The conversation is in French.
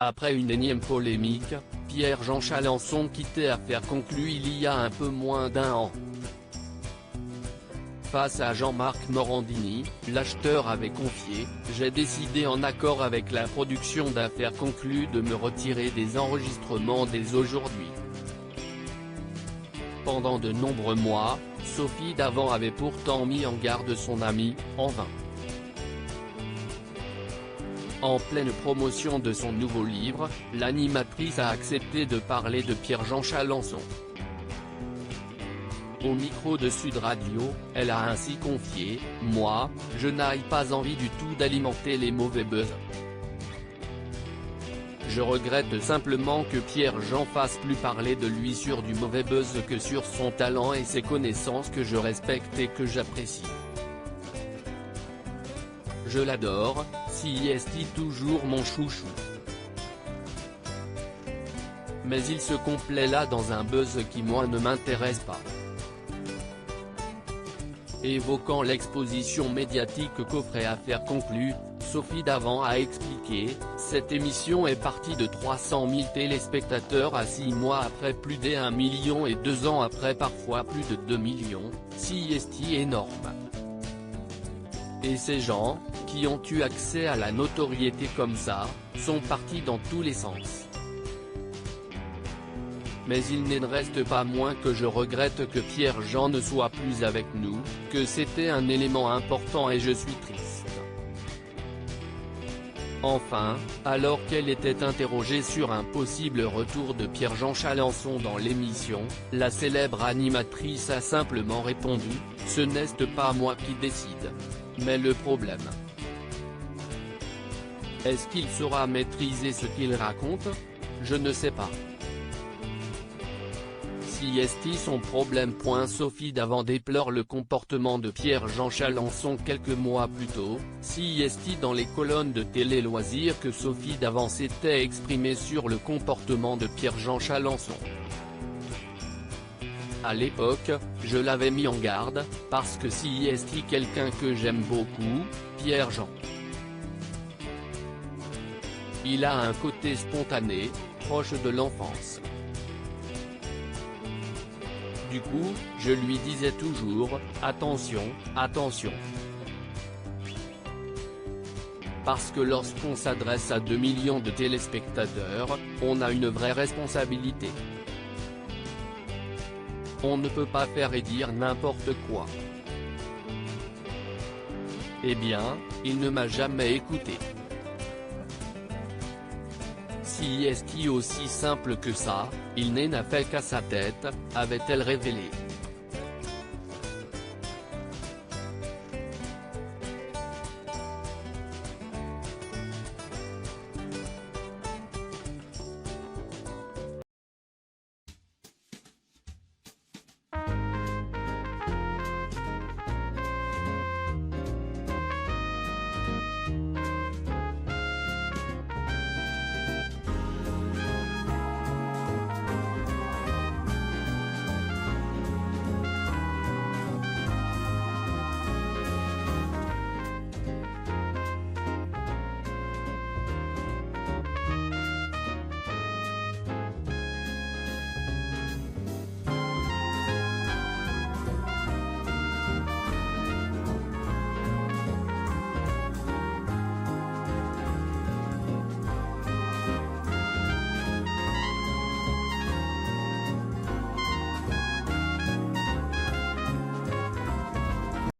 Après une énième polémique, Pierre-Jean Chalençon quittait Affaires conclues il y a un peu moins d'un an. Face à Jean-Marc Morandini, l'acheteur avait confié « J'ai décidé en accord avec la production d'Affaires conclues de me retirer des enregistrements dès aujourd'hui ». Pendant de nombreux mois, Sophie Davant avait pourtant mis en garde son amie, en vain. En pleine promotion de son nouveau livre, l'animatrice a accepté de parler de Pierre-Jean Chalençon. Au micro de Sud Radio, elle a ainsi confié « Moi, je n'ai pas envie du tout d'alimenter les mauvais buzz. Je regrette simplement que Pierre-Jean fasse plus parler de lui sur du mauvais buzz que sur son talent et ses connaissances que je respecte et que j'apprécie. Je l'adore, c'est toujours mon chouchou. Mais il se complaît là dans un buzz qui moi ne m'intéresse pas. » Évoquant l'exposition médiatique qu'offrait Affaires conclues, Sophie Davant a expliqué « Cette émission est partie de 300 000 téléspectateurs à 6 mois après plus d'1 million et 2 ans après parfois plus de 2 millions, c'est énorme. Et ces gens, qui ont eu accès à la notoriété comme ça, sont partis dans tous les sens. Mais il n'en reste pas moins que je regrette que Pierre-Jean ne soit plus avec nous, que c'était un élément important et je suis triste. » Enfin, alors qu'elle était interrogée sur un possible retour de Pierre-Jean Chalençon dans l'émission, la célèbre animatrice a simplement répondu « Ce n'est pas moi qui décide. Mais le problème. Est-ce qu'il saura maîtriser ce qu'il raconte? Je ne sais pas. C'est son problème. » Sophie Davant déplore le comportement de Pierre-Jean Chalençon quelques mois plus tôt, c'est dans les colonnes de Télé Loisirs que Sophie Davant s'était exprimée sur le comportement de Pierre-Jean Chalençon. À l'époque, je l'avais mis en garde, parce que c'est quelqu'un que j'aime beaucoup, Pierre-Jean. Il a un côté spontané, proche de l'enfance. Du coup, je lui disais toujours, attention, attention. Parce que lorsqu'on s'adresse à 2 millions de téléspectateurs, on a une vraie responsabilité. On ne peut pas faire et dire n'importe quoi. Eh bien, il ne m'a jamais écouté. C'est aussi simple que ça, il n'en a fait qu'à sa tête, avait-elle révélé.